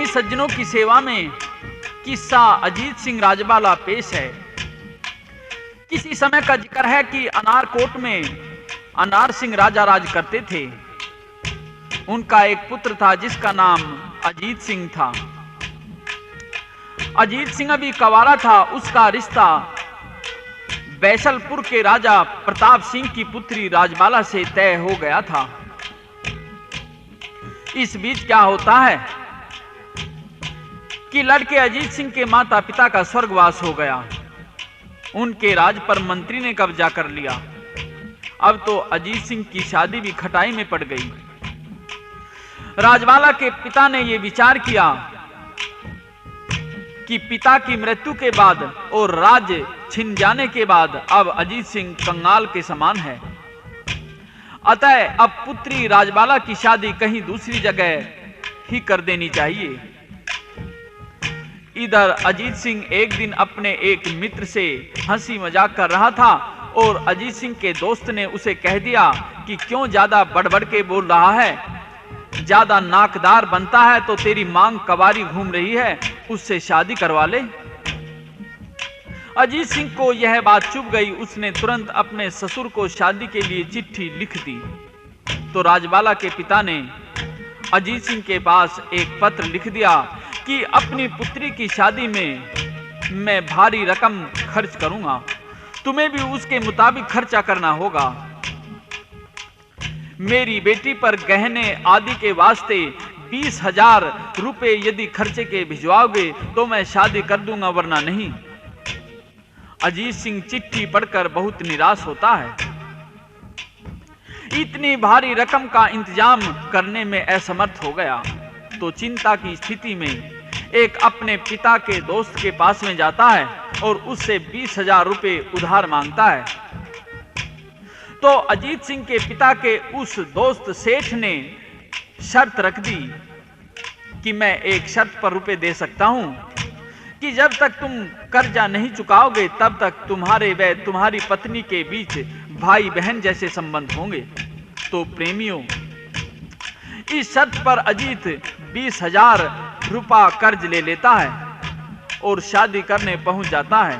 सज्जनों की सेवा में किस्सा अजीत सिंह राजबाला पेश है। किसी समय का जिक्र है कि अनारकोट में अनार सिंह राजा राज करते थे। उनका एक पुत्र था जिसका नाम अजीत सिंह था। अजीत सिंह अभी कवारा था। उसका रिश्ता बैसलपुर के राजा प्रताप सिंह की पुत्री राजबाला से तय हो गया था। इस बीच क्या होता है कि लड़के अजीत सिंह के माता पिता का स्वर्गवास हो गया। उनके राज पर मंत्री ने कब्जा कर लिया। अब तो अजीत सिंह की शादी भी खटाई में पड़ गई। राजबाला के पिता ने यह विचार किया कि पिता की मृत्यु के बाद और राज्य छिन जाने के बाद अब अजीत सिंह कंगाल के समान है। अतः अब पुत्री राजबाला की शादी कहीं दूसरी जगह ही कर देनी चाहिए। इधर अजीत सिंह एक दिन अपने एक मित्र से हंसी मजाक कर रहा था और अजीत सिंह के दोस्त ने उसे कह दिया कि क्यों ज्यादा बढ़ के बोल रहा है, ज्यादा नाकदार बनता है तो तेरी मांग कवारी घूम रही है, उससे शादी करवा ले। अजीत सिंह को यह बात चुभ गई। उसने तुरंत अपने ससुर को शादी के लिए चिट्ठी लिख दी। तो राजबाला के पिता ने अजीत सिंह के पास एक पत्र लिख दिया कि अपनी पुत्री की शादी में मैं भारी रकम खर्च करूंगा, तुम्हें भी उसके मुताबिक खर्चा करना होगा। मेरी बेटी पर गहने आदि के वास्ते 20,000 रुपए यदि खर्चे के भिजवाओगे तो मैं शादी कर दूंगा, वरना नहीं। अजीत सिंह चिट्ठी पढ़कर बहुत निराश होता है। इतनी भारी रकम का इंतजाम करने में असमर्थ हो गया। तो चिंता की स्थिति में एक अपने पिता के दोस्त के पास में जाता है और उससे 20,000 रुपए उधार मांगता है। तो अजीत सिंह के पिता के उस दोस्त सेठ ने शर्त रख दी कि मैं एक शर्त पर रुपए दे सकता हूं कि जब तक तुम कर्जा नहीं चुकाओगे तब तक तुम्हारे व तुम्हारी पत्नी के बीच भाई बहन जैसे संबंध होंगे। तो प्रेमियों, इस शर्त पर अजीत 20,000 रुपया कर्ज ले लेता है और शादी करने पहुंच जाता है।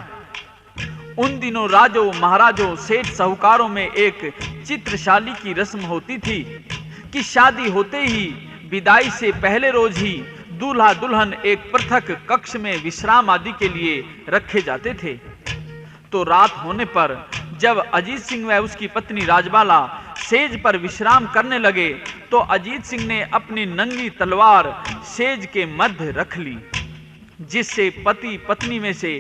उन दिनों राजों महाराजों सेठ साहूकारों में एक चित्रशाली की रस्म होती थी कि शादी होते ही विदाई से पहले रोज ही दूल्हा दुल्हन एक पृथक कक्ष में विश्राम आदि के लिए रखे जाते थे। तो रात होने पर जब अजीत सिंह व उसकी पत्नी राजबाला सेज पर विश्राम करने लगे तो अजीत सिंह ने अपनी नंगी तलवार सेज के मध्य रख ली, जिससे पति पत्नी में से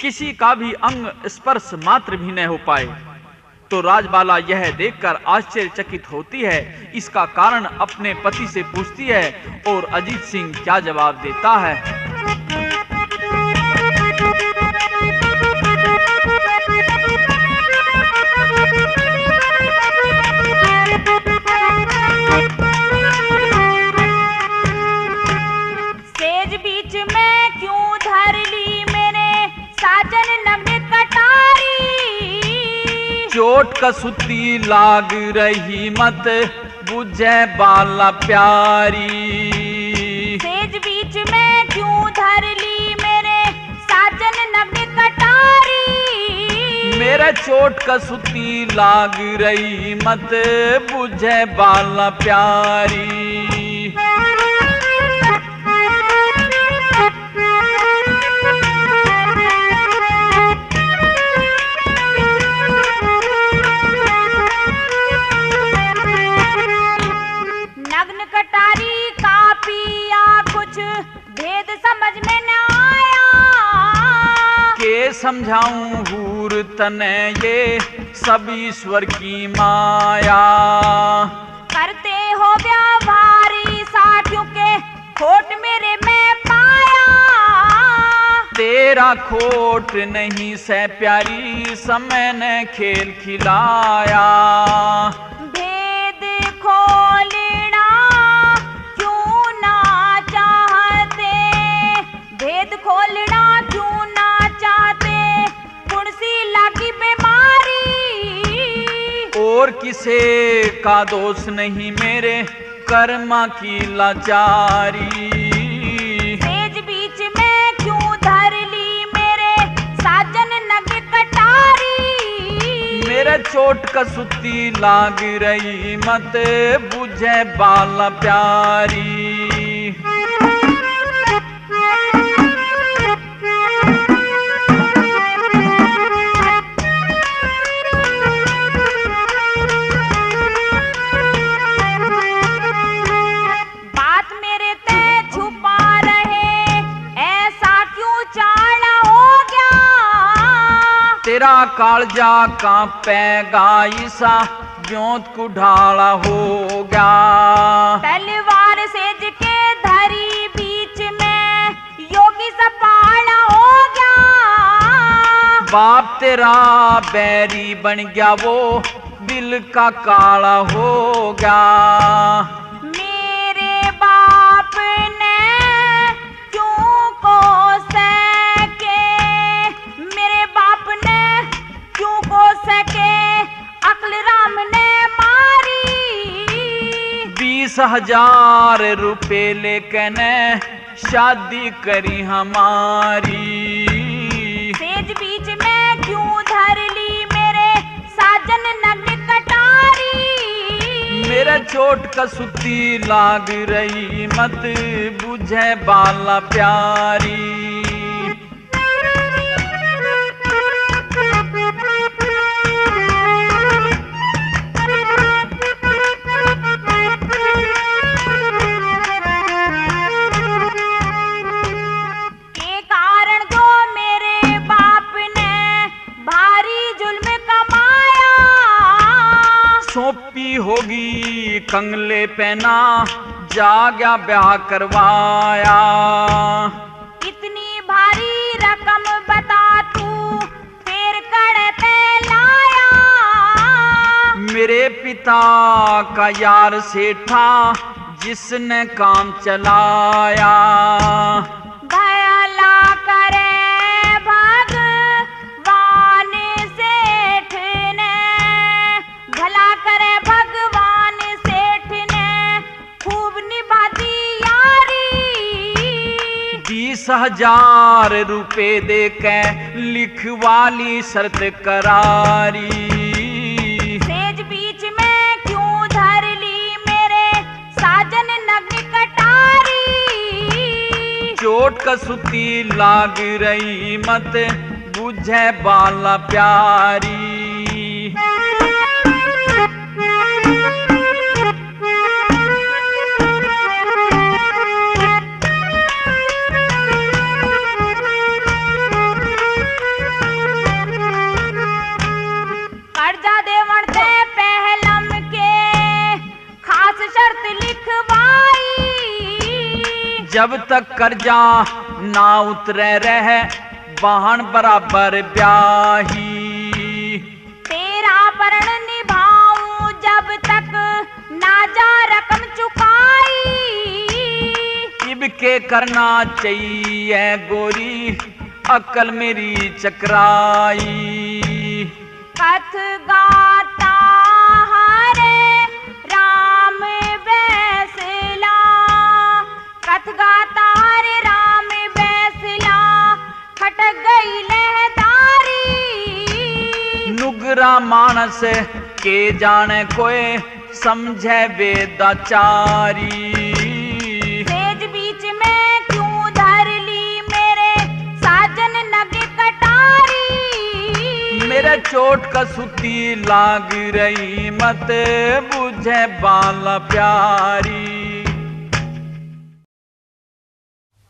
किसी का भी अंग स्पर्श मात्र भी न हो पाए। तो राजबाला यह देखकर आश्चर्यचकित होती है। इसका कारण अपने पति से पूछती है और अजीत सिंह क्या जवाब देता है। सेज बीच में क्यों धर ली मेरे साजन नग्न कटारी, चोट कसुती लाग रही मत बुझे बाला प्यारी। सेज बीच में क्यों धर ली मेरे साजन नग्न कटारी, मेरे चोट कसुती लाग रही मत बुझे बाला प्यारी। नग्न कटारी का पिया कुछ भेद समझ में न आया, के समझाऊं हूर तने ये सब ईश्वर की माया। करते हो व्यापारी साथियों के खोट मेरे में पाया, तेरा खोट नहीं से प्यारी समय ने खेल खिलाया। भेद खोलना क्यों ना चाहते, भेद खोलना क्यों ना चाहते, पुणसी लगी बीमारी। और किसे का दोष नहीं मेरे कर्मा की लाचारी मेरे चोट कसुती लाग रही मत बुझे बाला प्यारी। बात मेरे ते छुपा रहे ऐसा क्यों चाला हो गया। तेरा कालजा कांपेगा ईसा ब्योंत कुढ़ाला हो गया। तलवार सेज के धरी बीच में योगी सपाला हो गया। बाप तेरा बैरी बन गया वो दिल का काला हो गया। मेरे बाप ने क्यों को सके, मेरे बाप ने क्यों को सके अक्ल राम ने मारी। 20,000 रुपए लेके ने शादी करी हमारी। सेज बीच में क्यों धर ली मेरे साजन नग्न कटारी। मेरे चोट कसुती लाग रही मत बुझे बाला प्यारी। के कारण जो मेरे बाप ने भारी जुल्म कमाया। सौंपी होगी कंगले पहना जा गया ब्याह करवाया। इतनी भारी रकम बता तू फिर कड़ते लाया। मेरे पिता का यार सेठा जिसने काम चलाया। भला करे भगवान सेठ ने, भला करे भगवान सेठ ने खूब निभा दी यारी। 20,000 रुपए दे के लिखवाली शर्त करारी। सेज बीच में क्यों धर ली मेरे साजन नग्न कटारी। चोट कसुती लाग रही मत बुझे बाला प्यारी। कर्जा देवण से पहलम के खास शर्त लिखवाई। जब तक कर्जा ना उतरे रहे वाहन बराबर ब्याही। तेरा वरण निभाऊं जब तक ना जा रकम चुकाई। इब के करना चाहिए गोरी अकल मेरी चकराई। कथ गाता हरे राम बैसला, कथ गाता हरे राम बैसला खटक गई लहदारी। नुगरा मानस के जाने कोई समझे वेदाचारी। सेज बीच में क्यों धर ली मेरे साजन नग्न कटारी। मेरे चोट कसुती लाग रही मत बुझे बाला प्यारी।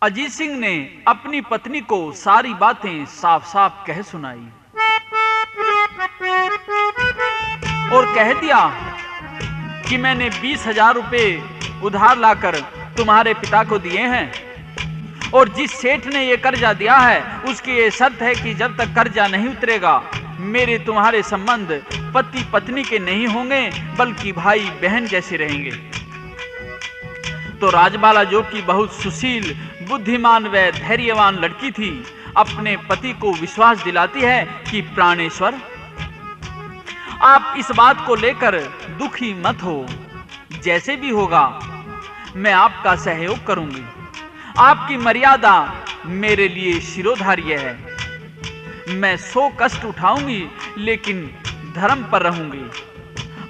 अजीत सिंह ने अपनी पत्नी को सारी बातें साफ साफ कह सुनाई और कह दिया कि मैंने 20,000 रुपए उधार लाकर तुम्हारे पिता को दिए हैं और जिस सेठ ने ये कर्जा दिया है उसकी ये शर्त है कि जब तक कर्जा नहीं उतरेगा मेरे तुम्हारे संबंध पति पत्नी के नहीं होंगे बल्कि भाई बहन जैसे रहेंगे। तो राजबाला, जो कि बहुत सुशील, बुद्धिमान व धैर्यवान लड़की थी, अपने पति को विश्वास दिलाती है कि प्राणेश्वर, आप इस बात को लेकर दुखी मत हो, जैसे भी होगा मैं आपका सहयोग करूंगी। आपकी मर्यादा मेरे लिए शिरोधार्य है। मैं 100 कष्ट उठाऊंगी लेकिन धर्म पर रहूंगी।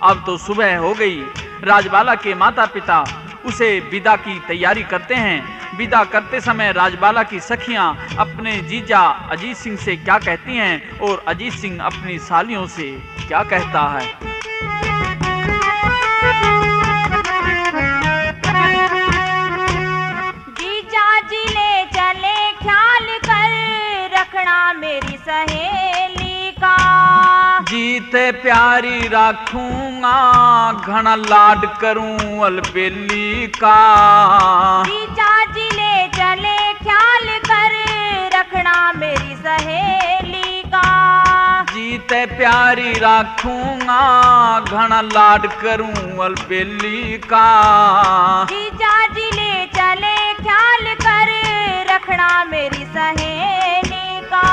अब तो सुबह हो गई। राजबाला के माता पिता उसे विदा की तैयारी करते हैं। विदा करते समय राजबाला की सखियां अपने जीजा अजीत सिंह से क्या कहती हैं और अजीत सिंह अपनी सालियों से क्या कहता है। जीजा जी ले चले ख्याल कर रखना मेरी सहेली का। जीते प्यारी राखूंगा घना लाड करूं अलबेली का। जीजा जी ले चले ख्याल कर रखना मेरी सहेली का। जीते प्यारी राखूंगा घना लाड करूं अलबेली का। जीजा जी ले चले ख्याल कर रखना मेरी सहेली का।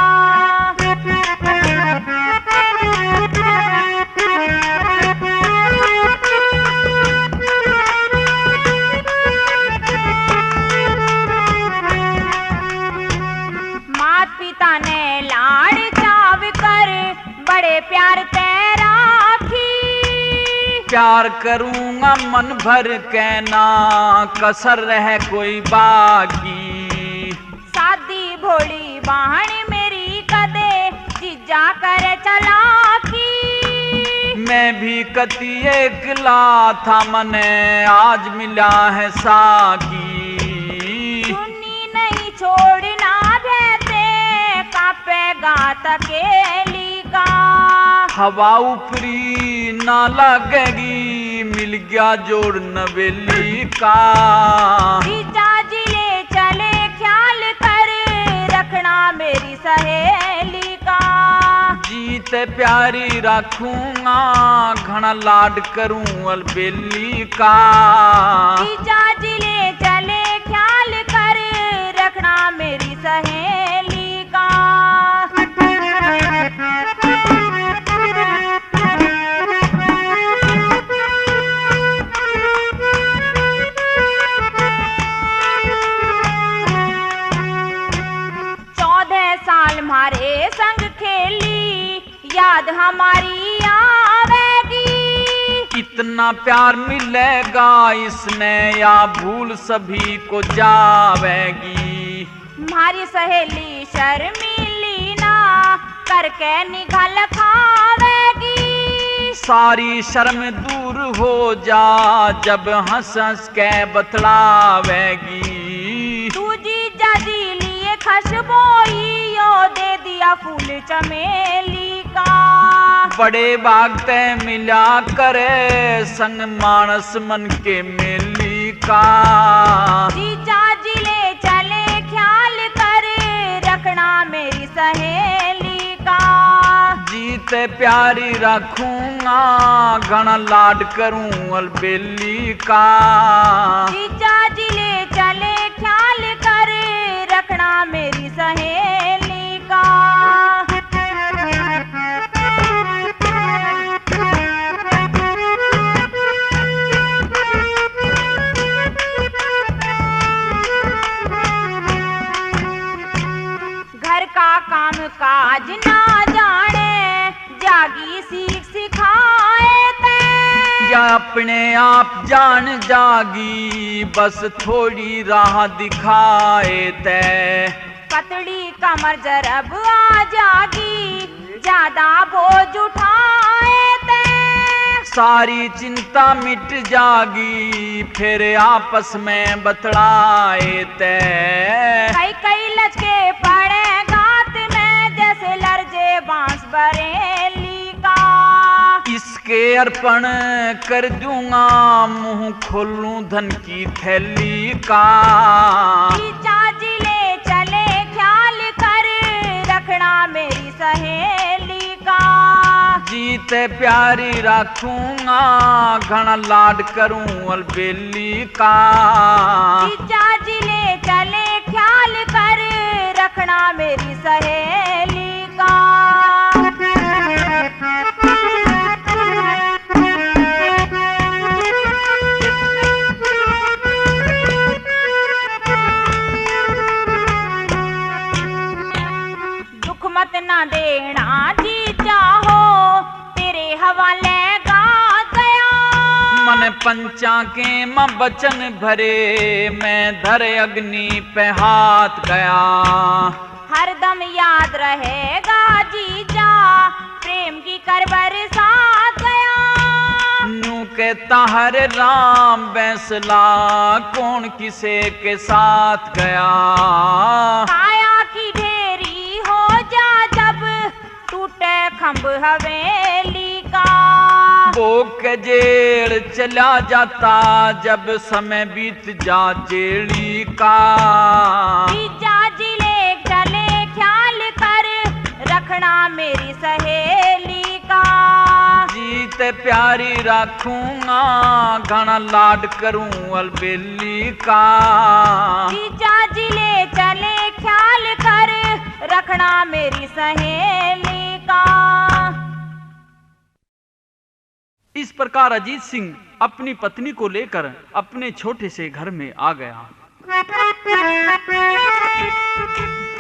मात पिता ने लाड़ चाव कर बड़े प्यार ते राखी। प्यार करूंगा मन भर कहना कसर रह कोई बाकी। शादी भोली बहन मेरी कदे जीजा करे चलाकी। मैं भी कती एकला था मने आज मिला है साकी। सुनी नहीं छोड़ना भेते कापेगा तकेली का। हवा ऊपरी ना लगेगी मिल गया जोड़ नवेली का। जीजा जी ले चले ख्याल कर रखना मेरी सहेली का। जीते प्यारी राखूंगा घना लाड करूं अलबेली का। जीजा जी ले चले ख्याल कर रखना मेरी सहेली का। साल हमारे संग खेली याद हमारी आवेगी। इतना प्यार मिलेगा इसने या भूल सभी को जावेगी। हमारी सहेली शर्मीली ना करके निगल खावेगी। सारी शर्म दूर हो जा जब हंस हंस के बतलावेगी। तू जीजा जी लिए खुशबोई दे दिया फूल चमेली का। बड़े भागते मिला करे संग मानस मन के मेली का। जीजा जी ले चले ख्याल कर रखना मेरी सहेली का। जीते प्यारी राखूंगा घना लाड करूं अलबेली का। जीजा जी ले चले ख्याल कर रखना मेरी सहेली का। घर का काम काज ना जाने जागी सीख सिखाए ते। या अपने आप जान जागी बस थोड़ी राह दिखाए ते। पतली कमर जरब आ जागी ज्यादा बोझ उठाए ते। सारी चिंता मिट जागी फिर आपस में बतलाए ते। कई कई लचके पड़े गात में जैसे लरजे बांस बरेली का। इसके अर्पण कर दूंगा मुंह खोलूं धन की थैली का। जीजा जी ले चले ख्याल कर रखना मेरी सहेली का। जीते प्यारी राखूंगा घना लाड करूं अलबेली का। जीजा जी ले चले ख्याल कर रखना मेरी सहेली का। दुख मत ना देना जी चाहो तेरे में पंचा के मां बचन भरे, मैं धर अग्नि पे हाथ गया। हरदम याद रहेगा जीजा, प्रेम की कर बरसात गया। नू कहता हरे राम बैंसला, कौन किसे के साथ गया। काया की ढेरी हो जा जब, टूटे खंभ हवेली का। वो कजेड़ चला जाता, जब समय बीत जा जेड़ी का। जीजा जी ले चले ख्याल कर, रखना मेरी सहेली का। जीत प्यारी रखूंगा, घना लाड करूं अलबेली का। जीजा जी ले चले ख्याल कर, रखना मेरी सहेली का। इस प्रकार अजीत सिंह अपनी पत्नी को लेकर अपने छोटे से घर में आ गया।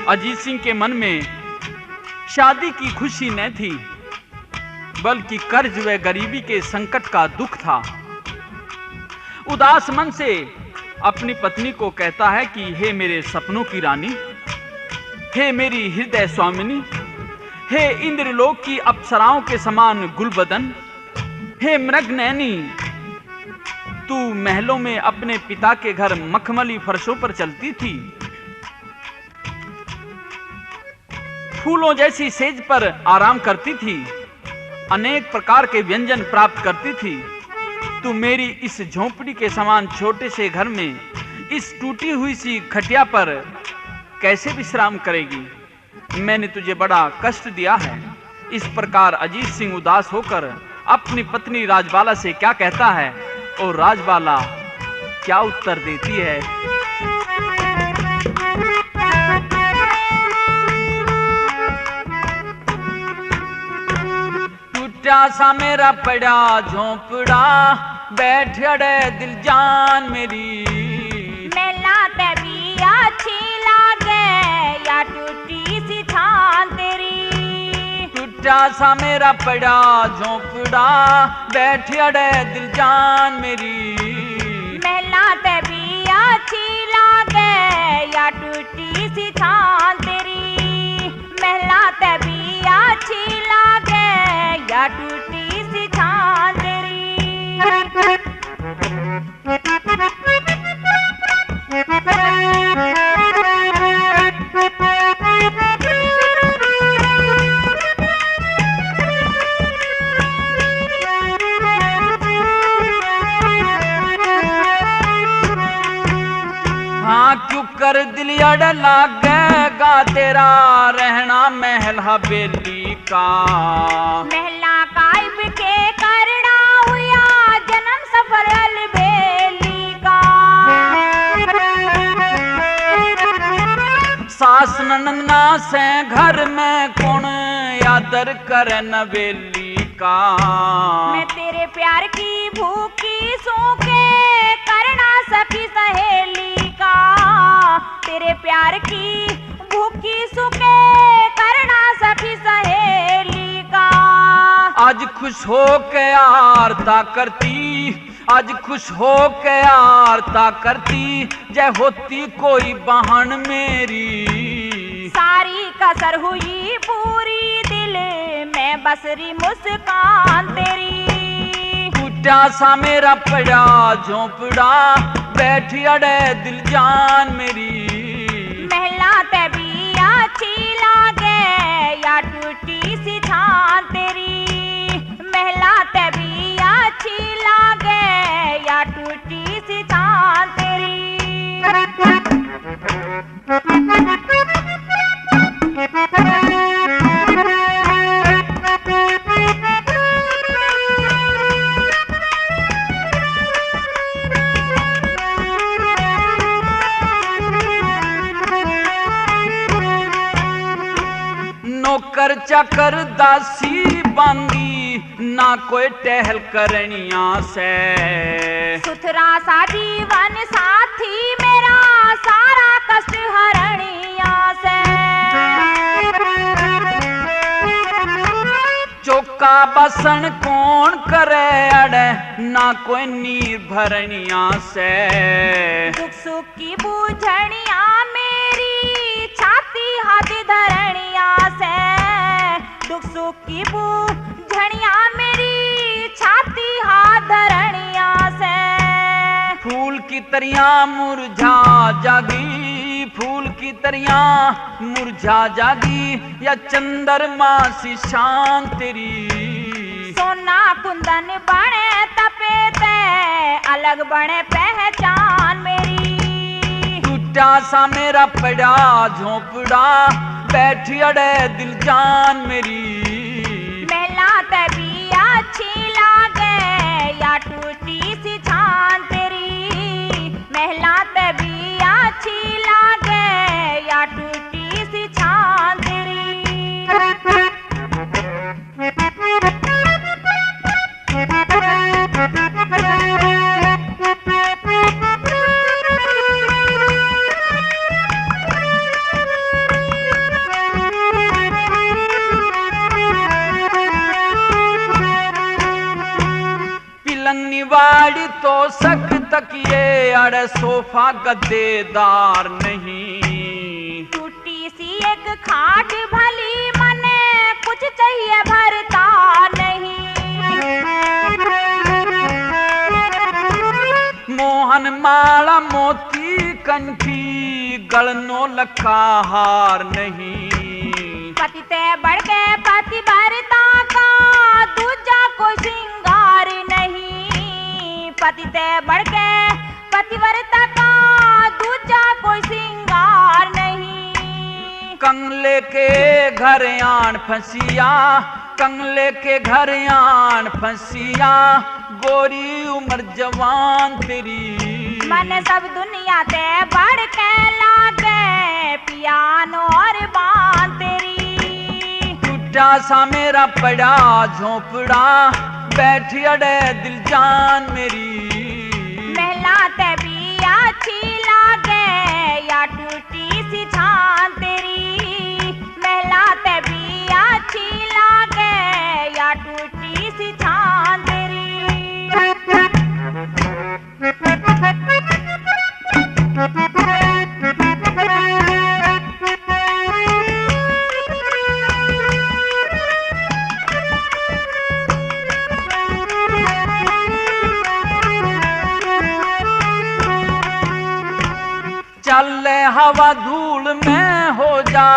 अजीत सिंह के मन में शादी की खुशी न थी, बल्कि कर्ज व गरीबी के संकट का दुख था। उदास मन से अपनी पत्नी को कहता है कि हे मेरे सपनों की रानी, हे मेरी हृदय स्वामिनी, हे इंद्रलोक की अप्सराओं के समान गुलबदन, हे मृगनयनी, तू महलों में अपने पिता के घर मखमली फर्शों पर चलती थी, फूलों जैसी सेज पर आराम करती थी, अनेक प्रकार के व्यंजन प्राप्त करती थी। तू मेरी इस झोंपड़ी के समान छोटे से घर में, इस टूटी हुई सी खटिया पर कैसे विश्राम करेगी। मैंने तुझे बड़ा कष्ट दिया है। इस प्रकार अजीत सिंह उदास होकर अपनी पत्नी राजबाला से क्या कहता है और राजबाला क्या उत्तर देती है। टूटा सा मेरा पड़ा झोंपड़ा, बैठ अड़े दिल जान मेरी। मेला तभी अच्छी लागे, या टूटी सी थान तेरी। टूटा सा मेरा पड़ा झोंपड़ा, बैठ अड़े दिल जान मेरी। मेला तभी अच्छी लागे, या टूटी सी थान तेरी। मेला तभी अच्छी लागे, या टूटी सी थान तेरी। हाँ क्यों कर दिल अड़ लागेगा, तेरा रहना महल हवेली का। महला कायब के करना हुआ, जन्म सफर अलबेली का। सास ननंदना से घर में कौन आदर करे नवेली का। मैं तेरे प्यार की भूखी सूखे, करना सखी सहेली का। तेरे प्यार की भूखी सूखे, करना सखी सहेली का। आज खुश हो के आरता करती, आज खुश हो के आरता करती, जय होती कोई बहन मेरी। सारी कसर हुई पूरी, दिल में बसरी मुस्कान तेरी। टूटा सा मेरा पड़ा झोंपड़ा, बैठ अड़े दिल जान मेरी। महला तभी अच्छी लागे, या टूटी सी थान तेरी। महला तभी अच्छी लागे, या टूटी सी थान तेरी। नौकर चाकर दासी बांदी, ना कोई टहल करनिया से। सुथरा सा जीवन साथी मेरा, सारा कष्ट हरणिया से। चौका बसन कौन करे अड़े ना कोई नीर भरनिया से। दुख सुख की बूझनिया मेरी छाती हाथ धरनिया से। दुख सुख की बूझनिया मेरी छाती हाथ धरनिया से। फूल की तरियां मुरझा जागी, फूल की तरियां मुरझा जागी, या चंद्रमा सी शान तेरी। सोना कुंदन बने तपे ते अलग बने पहचान मेरी। टूटा सा मेरा पड़ा झोंपड़ा बैठी अड़े दिल जान मेरी। महला तभी अच्छी लागे या टूटी सी छान तेरी। महला तभी अच्छी लागे या टूटी सी छान तेरी। पिलंगनी वाड़ी तो सक तकिए अड़े सोफा गद्देदार नहीं। टूटी सी एक खाट भली मने कुछ चाहिए भरता नहीं। मोहन माला मोती कंठी गलनो लखा हार नहीं। पति ते बढ़ के पति भरता का दूजा कोई श्रृंगार नहीं। पति ते बढ़ के पतिव्रता का दूजा कोई श्रृंगार नहीं। कंगले के घर आन फंसिया, कंगले के घर आन फंसिया, गोरी उम्र जवान तेरी। मन सब दुनिया ते बढ़ के लागे पियानो और बान तेरी। टूटा सा मेरा पड़ा झोंपड़ा बैठी अड़े दिल जान मेरी। महला तभी अच्छी लागे या टूटी सी छान तेरी। महला तभी अच्छी लागे या टूटी सी छान तेरी। चल हवा धूल में हो जा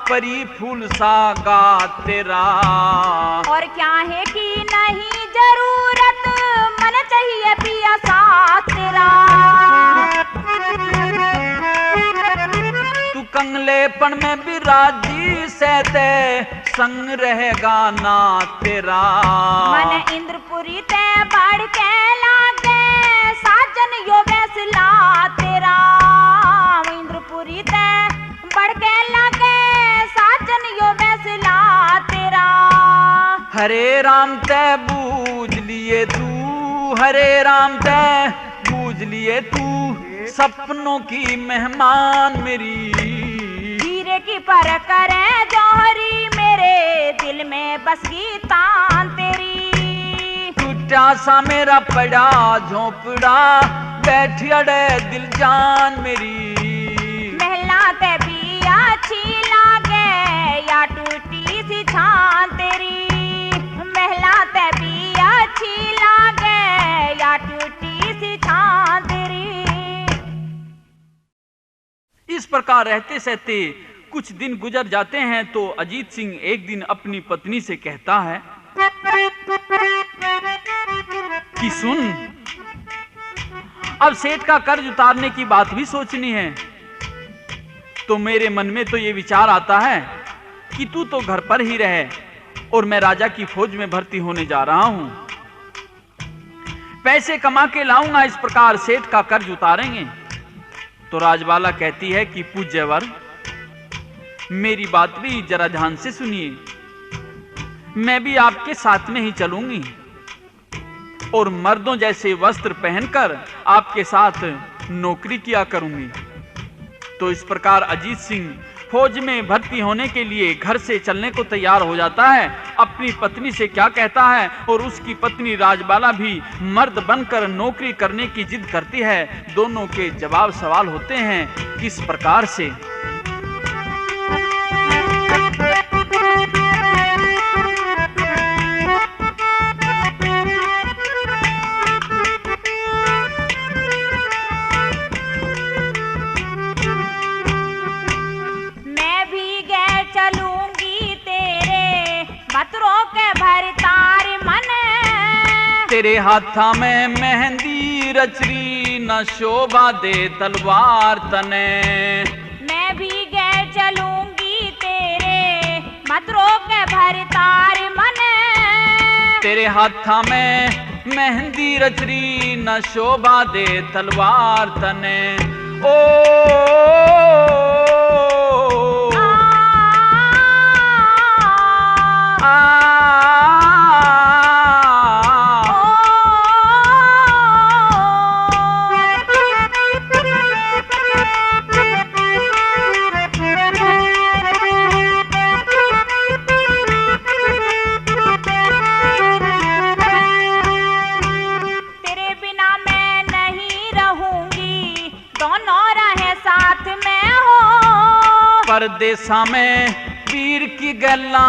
परी फूल सा गा तेरा। और क्या है कि नहीं जरूरत मन चाहिए पिया साथ तेरा। तू कंगलेपन में भी राजी से ते संग रहेगा ना तेरा। मन इंद्रपुरी ते बढ़ के लागे साजन यो वैसला तेरा। इंद्रपुरी ते बढ़ के लागे साजन यो वैसला तेरा। हरे राम ते बूझ लिए तू, हरे राम ते बूझ लिए तू, सपनों की मेहमान मेरी। हीरे की पर करे जौहरी मेरे दिल में बस गई तान तेरी। टूटा सा मेरा पड़ा झोंपड़ा बैठी अड़े दिल जान मेरी। महला तभी अच्छी लागे या टूटी सी छान तेरी। महला तभी अच्छी लागे या टूटी सी छान तेरी। इस प्रकार रहते सहते कुछ दिन गुजर जाते हैं तो अजीत सिंह एक दिन अपनी पत्नी से कहता है कि सुन, अब सेठ का कर्ज उतारने की बात भी सोचनी है। तो मेरे मन में तो ये विचार आता है कि तू तो घर पर ही रहे और मैं राजा की फौज में भर्ती होने जा रहा हूं। पैसे कमा के लाऊंगा, इस प्रकार सेठ का कर्ज उतारेंगे। तो राजबाला कहती है कि पूज्यवर, मेरी बात भी जरा ध्यान से सुनिए। मैं भी आपके साथ में ही चलूंगी और मर्दों जैसे वस्त्र पहनकर आपके साथ नौकरी किया करूंगी। तो इस प्रकार अजीत सिंह फौज में भर्ती होने के लिए घर से चलने को तैयार हो जाता है अपनी पत्नी से क्या कहता है और उसकी पत्नी राजबाला भी मर्द बनकर नौकरी करने की जिद करती है। दोनों के जवाब सवाल होते हैं किस प्रकार से। तेरे हाथा में मेहंदी रचरी न शोभा दे तलवार तने। मैं भी गए चलूंगी तेरे मत रोके भरतार मने। तेरे हाथा में मेहंदी रचरी न शोभा दे तलवार तने। ओ परदेसा में वीर की गल्ला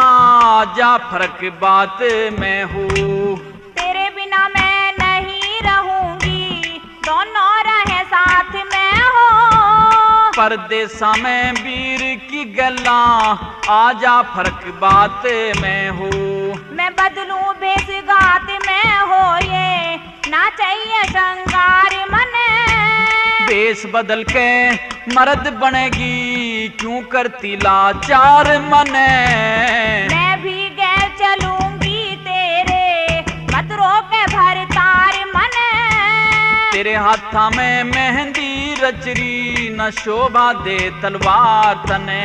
जाफर की बात मैं हूँ। तेरे बिना मैं नहीं रहूंगी दोनों रहे साथ में हो। परदेसा में वीर की गल्ला आ जाफर की बात मैं हूँ। मैं बदलूं भेष गात में हो ये ना चाहिए श्रृंगार मने। भेष बदल के मर्द बनेगी क्यों करती लाचार मने। मैं भी गए चलूंगी तेरे मत रोके भरतार मने। तेरे हाथा में मेहंदी रचरी न शोभा दे तलवार तने।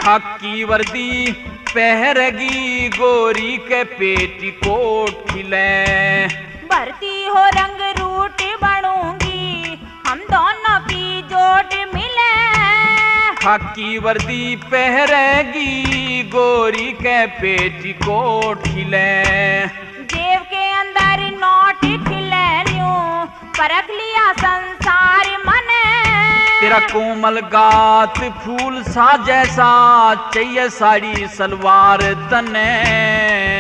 खाकी वर्दी पहरेगी गोरी के पेटीकोट खिले। भर्ती हो रंग रूट बनूंगी हम दोनों की जोट मिले। खाकी वर्दी पहरेगी गोरी के पेटीकोट खिले। जेब के अंदर नोट खिले ल्यूं परख लिया संसार मने। तेरा कोमल गात फूल सा जैसा चाहिए साड़ी सलवार तने।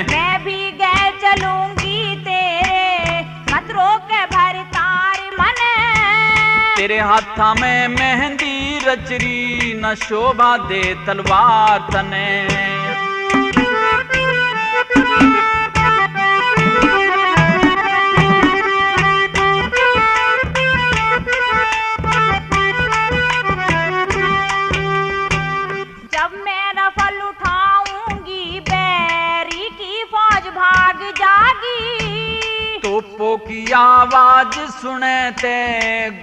मैं भी गए चलूंगी तेरे मत रोके भरतार मने। तेरे हाथा में मेहंदी रचरी न शोभा दे तलवार तने। तोपों की आवाज सुने ते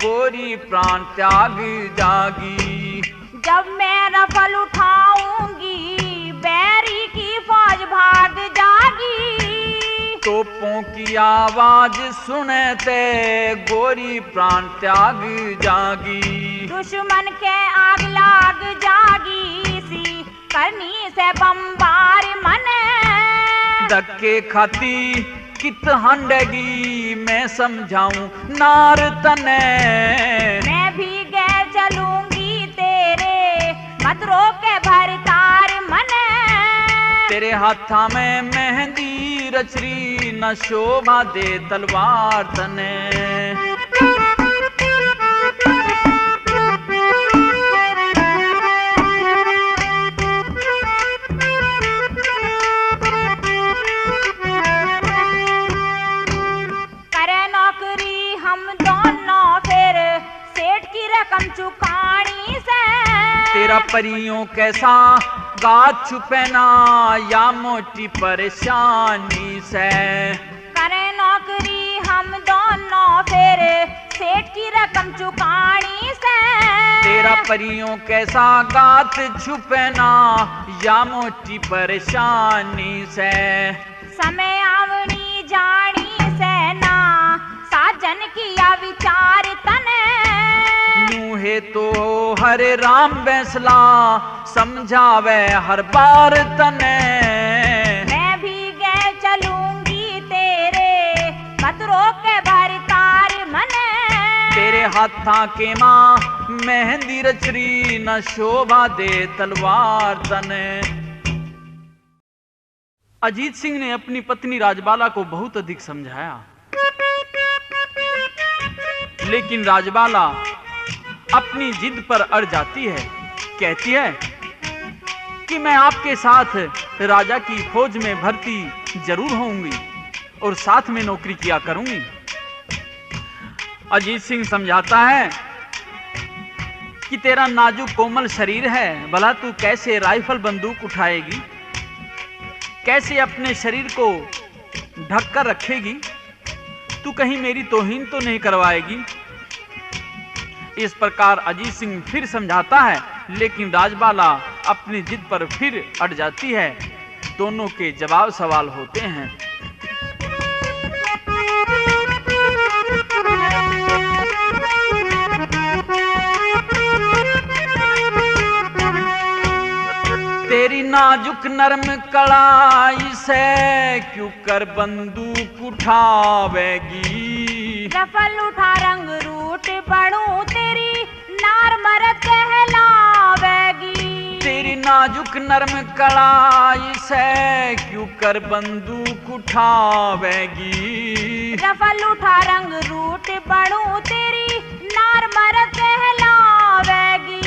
गोरी प्राण त्याग जागी। जब मैं रफल उठाऊंगी बैरी की फौज भाग जागी। तोपों की आवाज सुने ते गोरी प्राण त्याग जागी। दुश्मन के आग लाग जागी सी करनी से बम्बार मने। धक्के खाती कित हंडेगी मैं समझाऊं नार तने। मैं भी गए चलूंगी तेरे मत रोके भरतार मने। तेरे हाथा में मेहंदी रचरी न शोभा दे तलवार तने। चुकानी से तेरा परियों कैसा गाछ छुपना या मोटी परेशानी से। करे नौकरी हम दोनों फिर सेठ की रकम चुकानी से। तेरा परियों कैसा गात छुपे ना या मोटी परेशानी से। समय आवनी जानी सेना साजन किया विचार तने। नूहे तो हरे राम बैसला समझावे हर बार तने। मैं भी गए चलूंगी तेरे मत रोके भर तार मने। तेरे हाथा के माँ मेहंदी रचरी न शोभा दे तलवार तने। अजीत सिंह ने अपनी पत्नी राजबाला को बहुत अधिक समझाया, लेकिन राजबाला अपनी जिद पर अड़ जाती है। कहती है कि मैं आपके साथ राजा की फौज में भर्ती जरूर होऊंगी और साथ में नौकरी किया करूंगी। अजीत सिंह समझाता है कि तेरा नाजुक कोमल शरीर है, भला तू कैसे राइफल बंदूक उठाएगी, कैसे अपने शरीर को ढक कर रखेगी, तू कहीं मेरी तौहीन तो नहीं करवाएगी। इस प्रकार अजीत सिंह फिर समझाता है, लेकिन राजबाला अपनी जिद पर फिर अड़ जाती है। दोनों के जवाब सवाल होते हैं। तेरी नाजुक नरम कलाई से क्यों कर बंदूक उठावेगी। रफल उठा रंग रूट बढ़ूं तेरी नार मरद कहलावेगी। तेरी नाजुक नरम कलाई से क्यों कर बंदूक उठावेगी। रफल उठा रंग रूट बढ़ूं तेरी नार मरद कहलावेगी।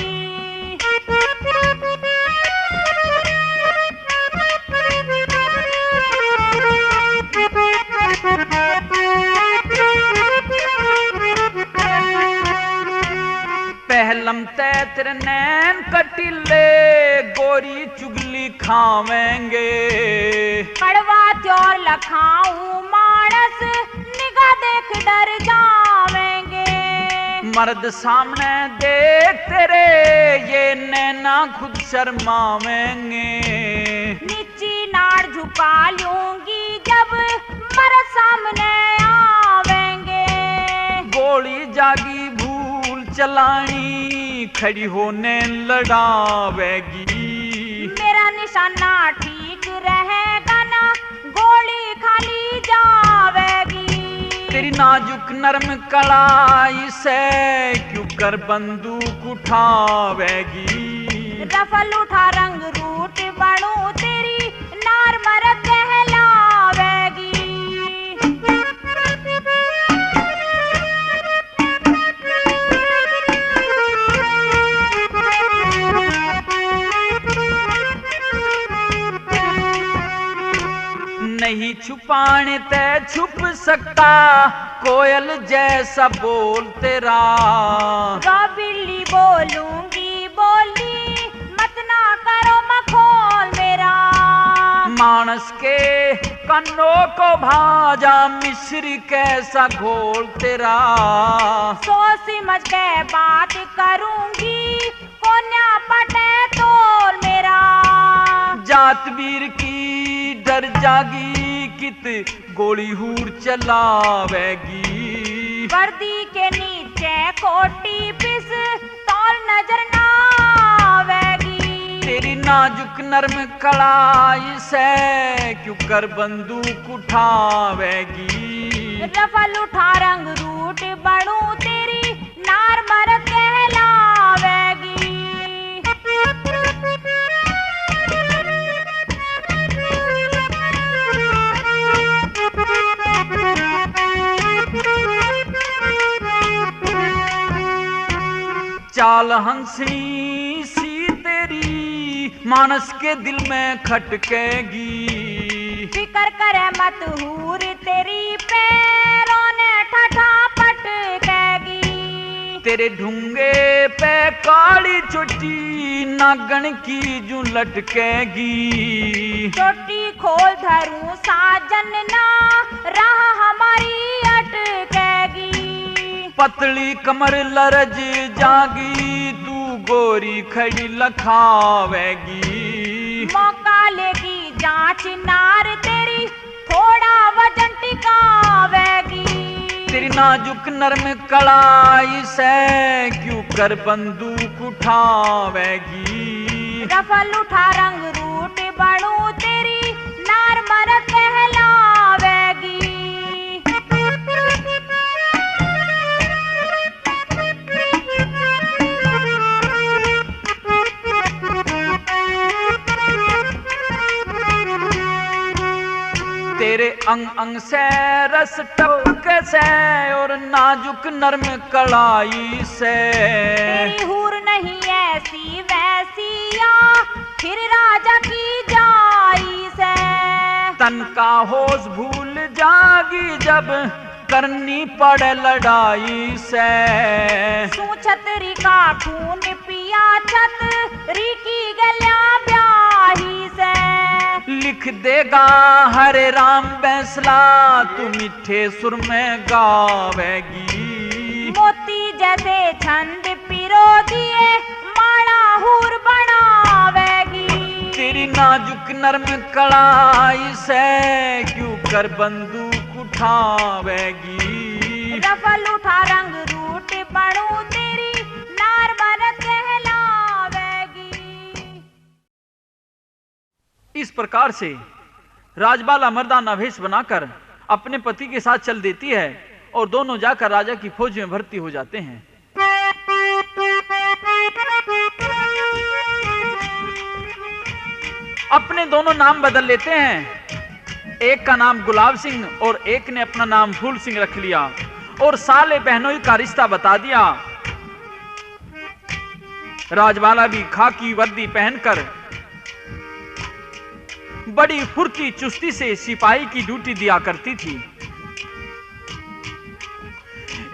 पहलम ते तेरे नैन कटीले गोरी चुगली खावेंगे। कड़वा त्योर लखाऊं मानस निगाह देख डर जावेंगे। मर्द सामने देख तेरे ये नैना खुद शर्मावेंगे। नीची नाड़ झुका लूंगी जब मर्द सामने आवेंगे। गोली जागी भूल चलानी खड़ी होने लड़ावेगी। मेरा निशाना ठीक रहेगा ना गोली खाली जावेगी। तेरी नाजुक नरम कलाई से क्यों कर बंदूक उठावेगी। रफल उठा रंग रूट बढ़ूं तेरी नार मरद कहलावेगी। नहीं छुपाने ते छुप सकता कोयल जैसा बोल तेरा। बिल्ली बोलूंगी बोली मत ना करो मखौल मेरा। मानस के कन्नों को भाजा मिश्री कैसा घोल तेरा। सोच समझ के बात करूंगी कोन्या पटे तोल मेरा। जात वीर की डर जागी कित गोली हूर चलावेगी। वर्दी के नीचे कोटी पिस तौल नजर ना आवेगी। तेरी नाजुक नरम कलाई से क्यों कर बंदूक उठावेगी। रफल उठा रंग रूट बढ़ूं तेरी नार मरद कहलावेगी। चाल हंसनी सी तेरी मानस के दिल में खटकेगी। फिकर करे मत हूर तेरी पैरों ने ठठा पटकेगी। तेरे ढूंगे पे काली चोटी नागन की जू लटकेगी। चोटी खोल धरूं साजन ना राह हमारी अटकेगी। पतली कमर लरज जागी तू गोरी खड़ी लखावेगी। मौका लेगी जांच नार तेरी, थोड़ा वजन टिकावेगी। तेरी नाजुक नरम कलाई से क्यों कर बंदूक उठावेगी। रफल उठा रंग रूट बनू तेरी, नार मर कहलावेगी। तेरे अंग अंग से रस टपक से और नाजुक नरम कलाई से। तेरी हूर नहीं ऐसी वैसी या फिर राजा की जाई से। तन का होश भूल जागी जब करनी पड़े लड़ाई से। छतरी का खून पिया छतरी की गलिया ब्याही से। लिख देगा हरे राम बैंसला तू मीठे सुर में गावेगी। मोती जैसे छंद पिरो दिए माड़ा हूर बनावेगी। तेरी नाजुक नरम कलाई से क्यों कर बंदूक उठावेगी। रफल उठा रंग रूट बनू तेरी, नार मर कहलावेगी। इस प्रकार से राजबाला मर्दाना वेश बनाकर अपने पति के साथ चल देती है और दोनों जाकर राजा की फौज में भर्ती हो जाते हैं। अपने दोनों नाम बदल लेते हैं। एक का नाम गुलाब सिंह और एक ने अपना नाम फूल सिंह रख लिया और साले बहनोई का रिश्ता बता दिया। राजबाला भी खाकी वर्दी पहनकर बड़ी फुर्ती चुस्ती से सिपाही की ड्यूटी दिया करती थी।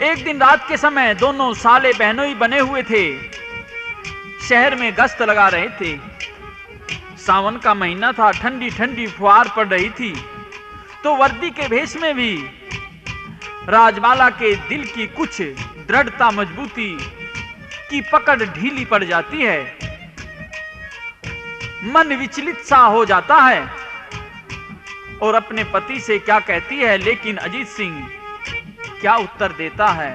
एक दिन रात के समय दोनों साले बहनोई बने हुए थे, शहर में गश्त लगा रहे थे। सावन का महीना था, ठंडी ठंडी फुहार पड़ रही थी, तो वर्दी के भेष में भी राजबाला के दिल की कुछ दृढ़ता मजबूती की पकड़ ढीली पड़ जाती है। मन विचलित सा हो जाता है और अपने पति से क्या कहती है, लेकिन अजीत सिंह क्या उत्तर देता है।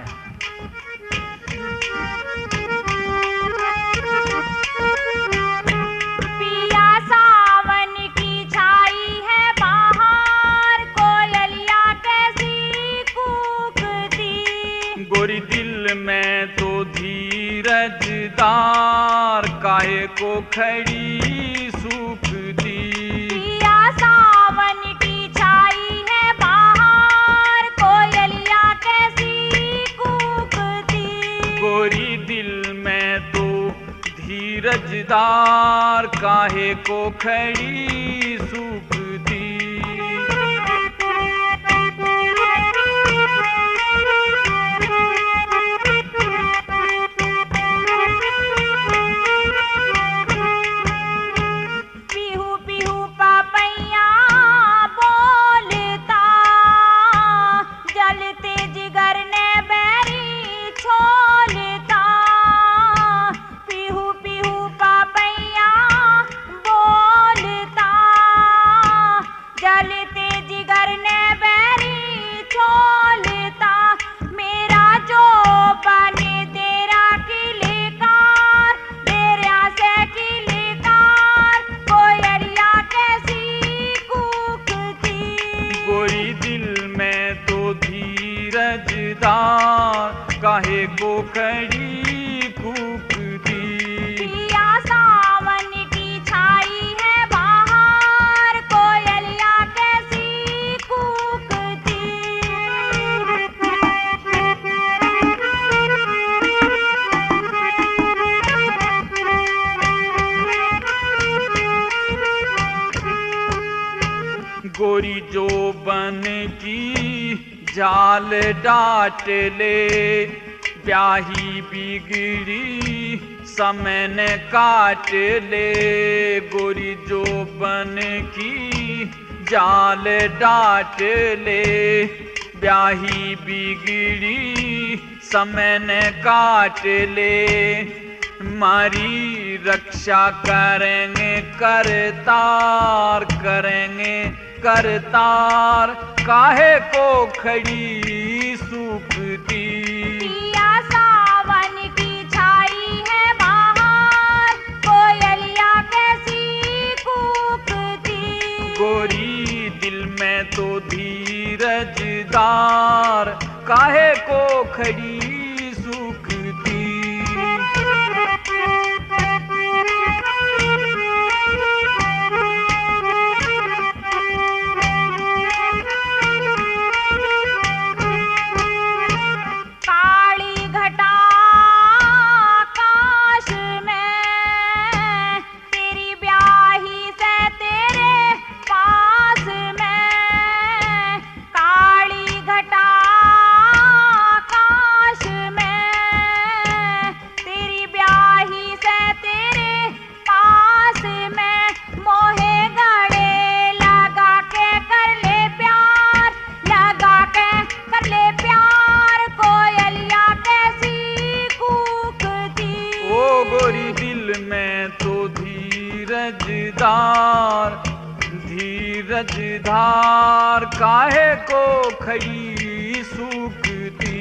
पिया सावन की छाई है बाहर, कोयलिया कैसी कूकती। गोरी दिल में तो धीरजदार काहे को खड़ी सूखती। पिया सावन की छाई है बाहर, कोयलिया कैसी कूकती। गोरी दिल में तो धीरजदार काहे को खड़ी सूखती। पीहू पीहू पापैया बोलता, जलते जिगर ने बैरी छोलता। पीहू पीहू पापैया बोलता, जलते जिगर ने बैरी छोलता। मेरा जो बने तेरा किलेकार, तेरा से किलेकार, कोयलिया कैसी कूकती। गोरी दिल में तो धीरजदार काहे को खड़ी कूकती। पिया सावन की छाई है बाहर, कोयलिया कैसी कूकती। गोरी जो बन की जाल डाट ले, ब्याही बिगड़ी समय ने काट ले। गोरी जो बन की जाल डाट ले, ब्याही बिगड़ी समय ने काट ले। मारी रक्षा करेंगे करतार, करेंगे करतार, काहे को खड़ी सूखती। पिया सावन की छाई है बाहर, कोयलिया कैसी कूकती। गोरी दिल में तो धीरजदार, काहे को खड़ी सूखती। काली घटा आकाश में, तेरी ब्याही से तेरे पास में। काली घटा आकाश में, तेरी ब्याही से तेरे पास में। मोहे गले लगा के कर ले प्यार, लगा के कर ले प्यार, कोयलिया कैसी कूकती। ओ गोरी दिल में तो धीरजदार, धीरजधार, काहे को खड़ी सूखती।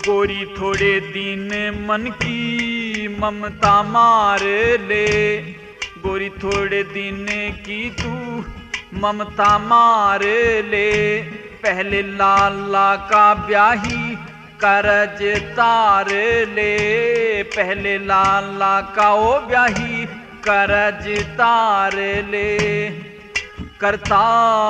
गोरी थोड़े दिन मन की ममता मार ले, गोरी थोड़े दिन की तू ममता मार ले। पहले लाला का ब्याही करज तार ले, पहले लाला का ओ ब्याही करज तार ले। करता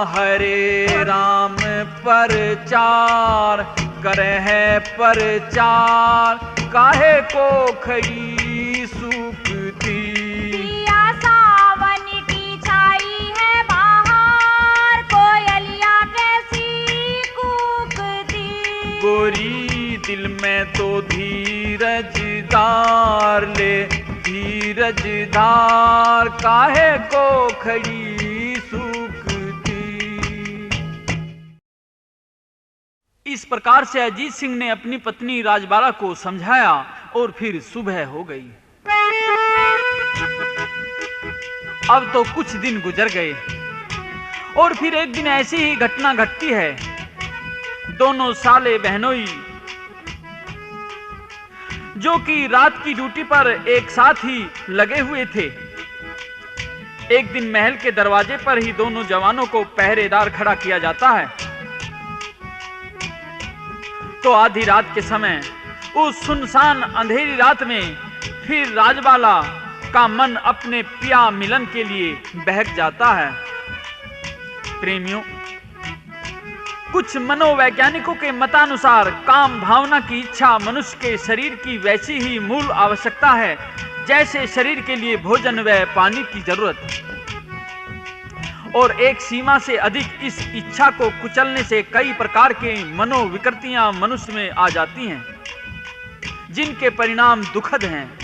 हरे राम प्रचार, करे है प्रचार, काहे को खड़ी सूखती। पिया सावन की छाई है बाहर, कोयलिया कैसी कूकती। गोरी दिल में तो धीरजदार ले, धीरजदार, काहे को खड़ी सूखती। इस प्रकार से अजीत सिंह ने अपनी पत्नी राजबाला को समझाया और फिर सुबह हो गई। अब तो कुछ दिन गुजर गए और फिर एक दिन ऐसी ही घटना घटती है। दोनों साले बहनोई जो कि रात की ड्यूटी पर एक साथ ही लगे हुए थे, एक दिन महल के दरवाजे पर ही दोनों जवानों को पहरेदार खड़ा किया जाता है। तो आधी रात के समय उस सुनसान अंधेरी रात में फिर राजबाला का मन अपने पिया मिलन के लिए बहक जाता है। प्रेमियों, कुछ मनोवैज्ञानिकों के मतानुसार काम भावना की इच्छा मनुष्य के शरीर की वैसी ही मूल आवश्यकता है जैसे शरीर के लिए भोजन व पानी की जरूरत, और एक सीमा से अधिक इस इच्छा को कुचलने से कई प्रकार के मनोविकृतियां मनुष्य में आ जाती हैं, जिनके परिणाम दुखद हैं।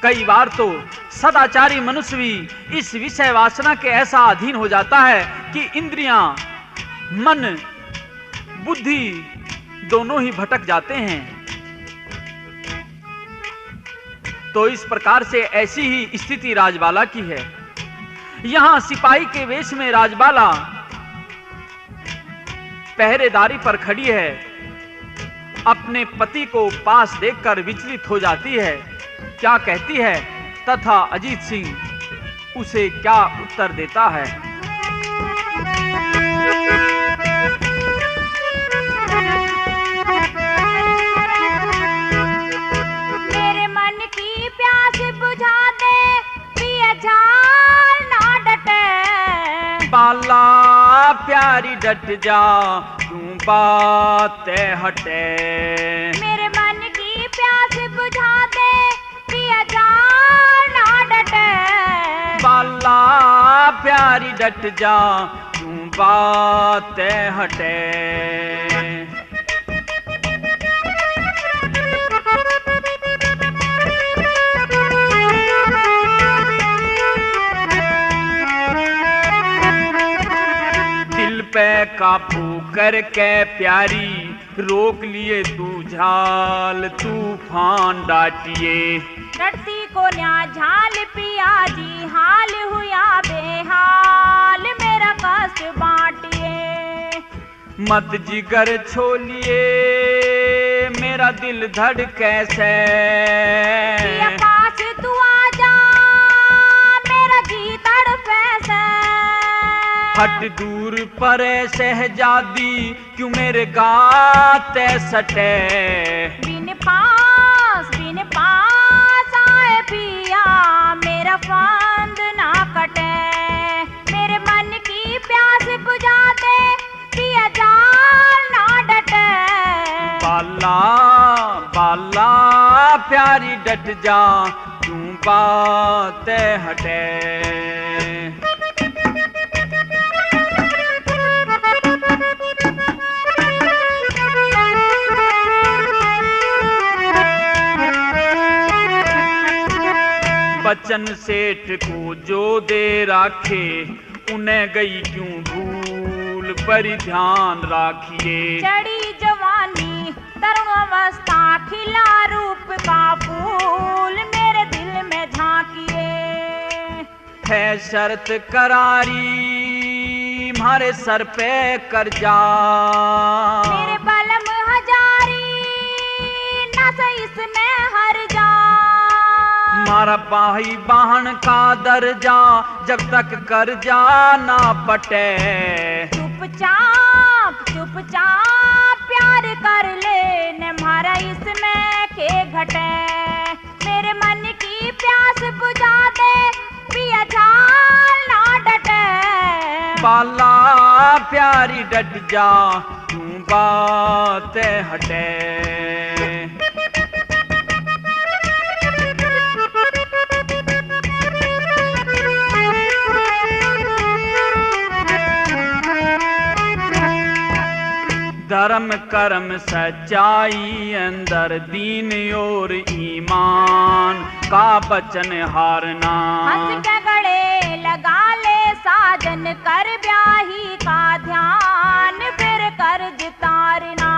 कई बार तो सदाचारी मनुष्य भी इस विषय वासना के ऐसा अधीन हो जाता है कि इंद्रियां, मन, बुद्धि दोनों ही भटक जाते हैं। तो इस प्रकार से ऐसी ही स्थिति राजबाला की है। यहां सिपाही के वेश में राजबाला पहरेदारी पर खड़ी है। अपने पति को पास देखकर विचलित हो जाती है। क्या कहती है तथा अजीत सिंह उसे क्या उत्तर देता है? मेरे मन की प्यास बुझा दे, पिया जान ना डटे। बाला प्यारी डट जा, तू बात हटे। मेरे मन की प्यास बुझा दे, पिया जान ना डटे। बाला प्यारी डट जा, तू बात हटे। फूकर के प्यारी, रोक लिए तू झाल तूफान डाटिए। डरती को न्या झाल पिया जी, हाल हुआ बेहाल, मेरा कष्ट बांटिए। मत जिगर छोलिए मेरा दिल धड़के से, पिया पास तू आ जा मेरा जी तड़पे से। हट दूर परे शहजादी, क्यों मेरे गाते सटे। बिन पास आए पिया मेरा फंद ना कटे। मेरे मन की प्यास बुझा दे पिया जाल ना डटे। बाला बाला प्यारी डट जा, क्यों बातें हटे। बच्चन सेठ को जो दे राखे, उन्हें गई क्यों भूल पर ध्यान राखिए। चढ़ी जवानी तरुण अवस्था, खिला रूप का फूल मेरे दिल में झांकिए। है शर्त करारी हमारे सर पे कर्जा, मेरे बलम हजारी न सही इसमें हर जा। मारा भाई बहन का दर्जा, जब तक कर्जा ना पटे। चुपचाप प्यार कर ले न मारा इसमें के घटे। मेरे मन की प्यास बुझा दे पिया जाल ना डटे। बाला प्यारी डट जा, क्यों बातें हटे। धर्म कर्म सच्चाई अंदर, दीन और ईमान का बचन हारना। हंस के गले लगा ले साजन, कर ब्याही का ध्यान फिर कर्ज तारना।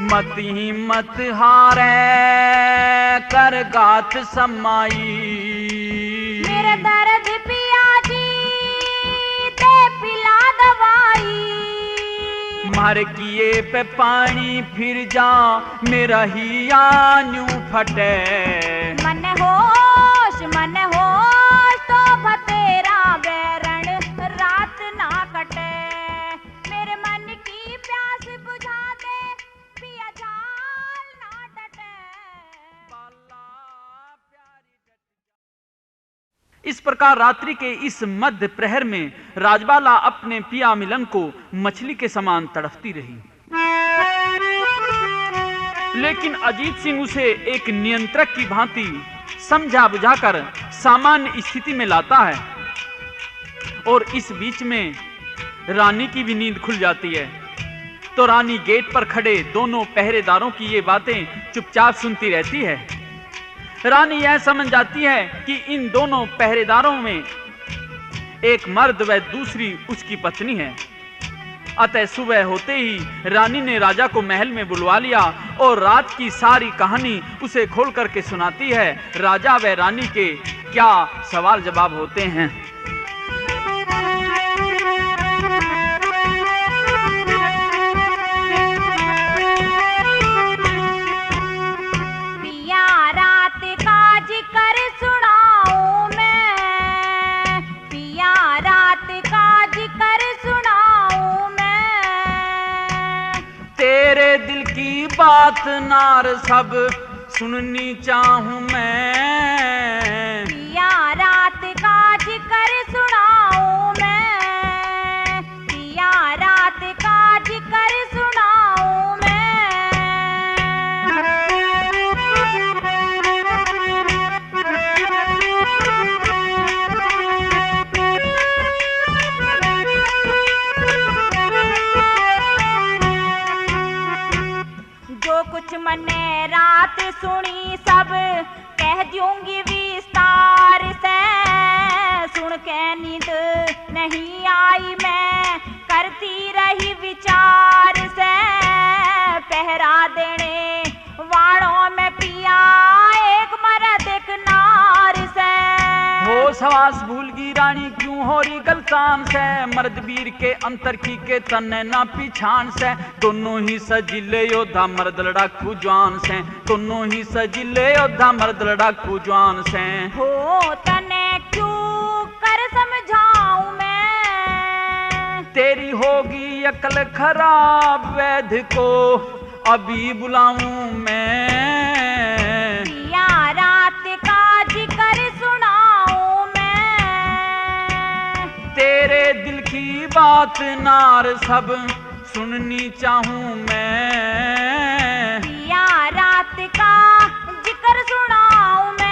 मत ही मत हारे कर गात समाई। मेरे दर्द पिया जी दे पिला दवाई। मार किए पे पानी फिर जा, मेरा ही आनू फटे। मन होश तो भतेरा बैरण रात ना कटे। मेरे मन की प्यास बुझा दे पिया जाल ना डटे। इस प्रकार रात्रि के इस मध्य प्रहर में राजबाला अपने पिया मिलन को मछली के समान तड़पती रही, लेकिन अजीत सिंह उसे एक नियंत्रक की भांति समझा बुझाकर सामान्य स्थिति में लाता है। और इस बीच में रानी की भी नींद खुल जाती है, तो रानी गेट पर खड़े दोनों पहरेदारों की ये बातें चुपचाप सुनती रहती है। रानी यह समझ जाती है कि इन दोनों पहरेदारों में एक मर्द व दूसरी उसकी पत्नी है। अतः सुबह होते ही रानी ने राजा को महल में बुलवा लिया और रात की सारी कहानी उसे खोल करके सुनाती है। राजा व रानी के क्या सवाल जवाब होते हैं। तेरे दिल की बात नार सब सुननी चाहूं मैं। पिया रात का जिक्र सुनाऊं मैं। पिया रात का जिक्र सुनाऊं मैं। जो कुछ मैंने रात सुनी सब कह दूंगी विस्तार से। सुन के नींद नहीं आई मैं करती रही विचार से, पहरा देने वालों में पिया एक मर्द एक नार से। हो सवास भूल की रानी क्यों हो रही गलतान से, मर्द वीर के अंतर की के तने ना पिछान से। दोनों ही सजिले योद्धा मर्द लड़ाकू जवान से, दोनों ही सजिले योद्धा मर्द लड़ाकू जवान से। हो तने क्यों कर समझाऊं मैं, तेरी होगी अकल खराब वैध को अभी बुलाऊं मैं। पिया रात का जिक्र सुनाऊं मैं, तेरे दिल की बात नार सब सुननी चाहूं मैं। पिया रात का जिक्र सुनाऊं मैं।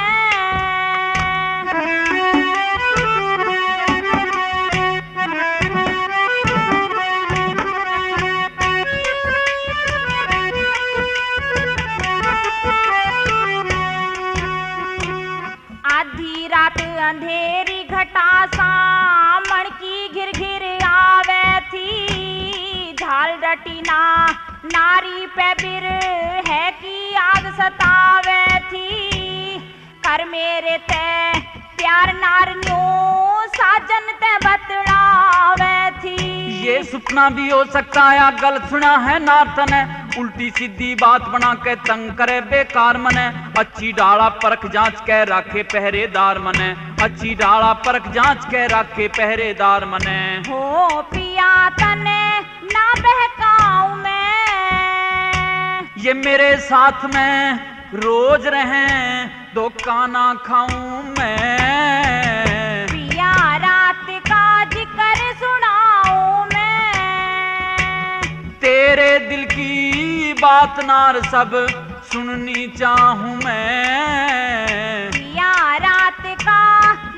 आधी रात अंधेरी घटा सामण की घिर घिर आवे थी, झाल डटीना नारी पे बिर है कि आग सतावे थी। कर मेरे ते प्यार नारन्यों साजन ते बतलावे थी। ये सपना भी हो सकता है या गलत सुना है नातन है, उल्टी सीधी बात बना के तंग करे बेकार मने। अच्छी डाला परख जांच के रखे पहरेदार मने, अच्छी डाला परख जांच के रखे पहरेदार मने। हो पिया तने ना बहकाऊं मैं, ये मेरे साथ में रोज रहें धोखा ना खाऊं मैं। पिया रात का जिक्र सुनाऊं मैं, तेरे दिल की बात नार सब सुननी चाहूं मैं। पिया रात का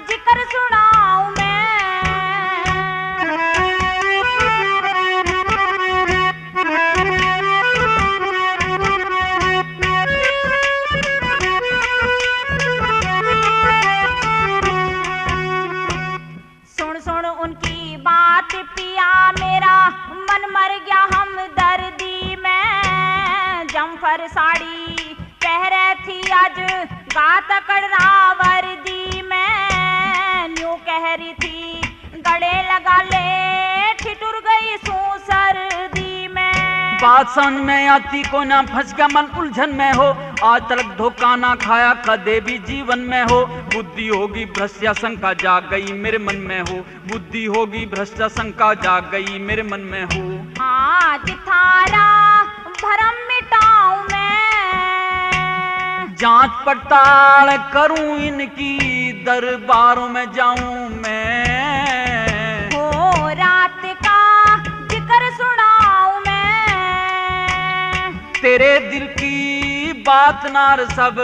जिक्र सुनाऊं मैं। सुन सुन उनकी बात पिया मेरा मन मर गया हम दर्दी में। जमफर साड़ी पहरे थी आज गात कड़रा वर्दी में। न्यू कह रही थी गले लगा ले ठिठुर गई सू सर्दी में। बात समझ में आती को ना फंस गया मन उलझन में हो, आज तक धोखा ना खाया कदे भी जीवन में हो। बुद्धि होगी भ्रष्ट शंका जाग गई मेरे मन में हो, बुद्धि होगी भ्रष्ट शंका जाग गई मेरे मन में हो। आज थारा भरम मिटाऊं मैं, जांच पड़ताल करूं इनकी दरबारों में जाऊं मैं। हो रात का जिक्र सुनाऊं मैं, तेरे दिल की बात नार सब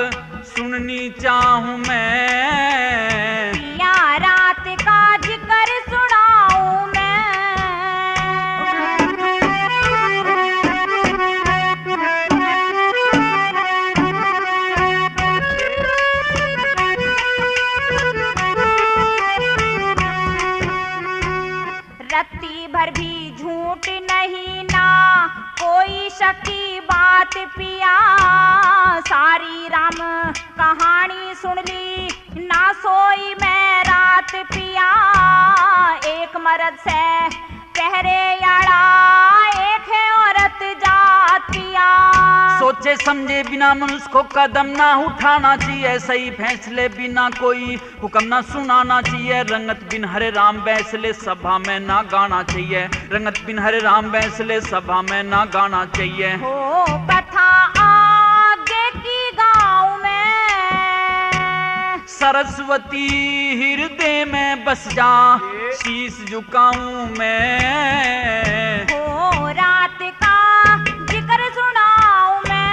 सुननी चाहूं मैं। पिया रात का जिक्र सुनाऊं मैं। रत्ती भर भी झूठ नहीं ना कोई शकी बात पिया। सारी राम कहानी सुन ली ना सोई मैं रात पिया। एक मर्द से पहरे याड़ा एक है औरत जात पिया। सोचे समझे बिना मनुष्य को कदम ना उठाना चाहिए, सही फैसले बिना कोई हुक्म ना सुनाना चाहिए। रंगत बिन हरे राम बैसले सभा में ना गाना चाहिए, रंगत बिन हरे राम बैसले सभा में ना गाना चाहिए। हो कथा आगे की गाँव में, सरस्वती हृदय में बस जा शीश झुकाऊं मैं। हो रात का जिक्र सुनाऊं मैं,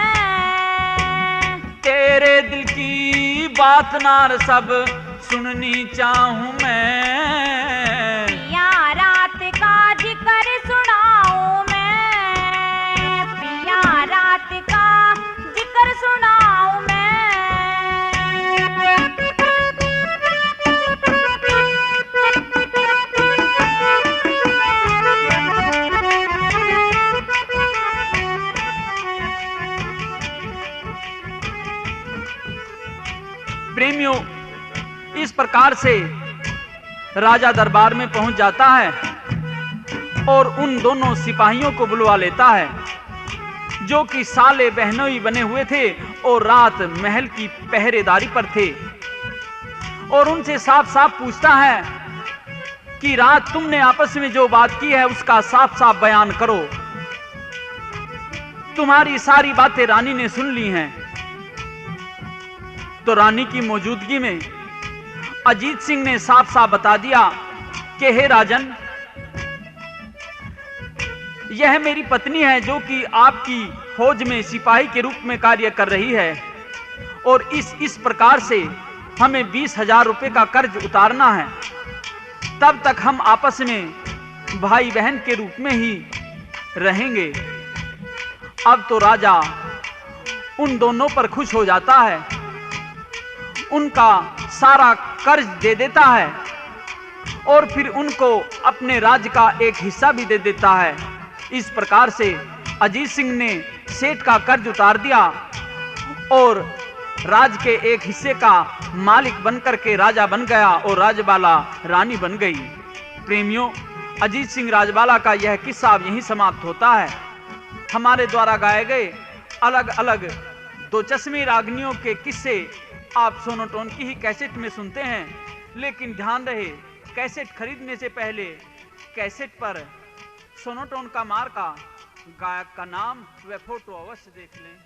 तेरे दिल की बात नार सब सुननी चाहूं मैं। पिया रात का जिक्र सुनाऊं मैं, पिया रात का जिक्र सुनाऊं मैं। प्रेमियों, इस प्रकार से राजा दरबार में पहुंच जाता है और उन दोनों सिपाहियों को बुलवा लेता है जो कि साले बहनोई बने हुए थे और रात महल की पहरेदारी पर थे, और उनसे साफ साफ पूछता है कि रात तुमने आपस में जो बात की है उसका साफ साफ बयान करो। तुम्हारी सारी बातें रानी ने सुन ली हैं। तो रानी की मौजूदगी में अजीत सिंह ने साफ साफ बता दिया कि हे राजन, यह मेरी पत्नी है जो कि आपकी फौज में सिपाही के रूप में कार्य कर रही है, और इस प्रकार से हमें 20,000 रुपए का कर्ज उतारना है। तब तक हम आपस में भाई बहन के रूप में ही रहेंगे। अब तो राजा उन दोनों पर खुश हो जाता है, उनका सारा कर्ज दे देता है और फिर उनको अपने राज्य का एक हिस्सा भी दे देता है। इस प्रकार से अजीत सिंह ने सेठ का कर्ज उतार दिया और राज्य के एक हिस्से का मालिक बनकर के राजा बन गया और राजबाला रानी बन गई। प्रेमियों, अजीत सिंह राजबाला का यह किस्सा यहीं समाप्त होता है। हमारे द्वारा गाए गए अलग अलग दो चश्मे रागनियों के किस्से आप सोनोटोन की ही कैसेट में सुनते हैं, लेकिन ध्यान रहे कैसेट खरीदने से पहले कैसेट पर सोनोटोन का मार्का, गायक का नाम व फोटो अवश्य देख लें।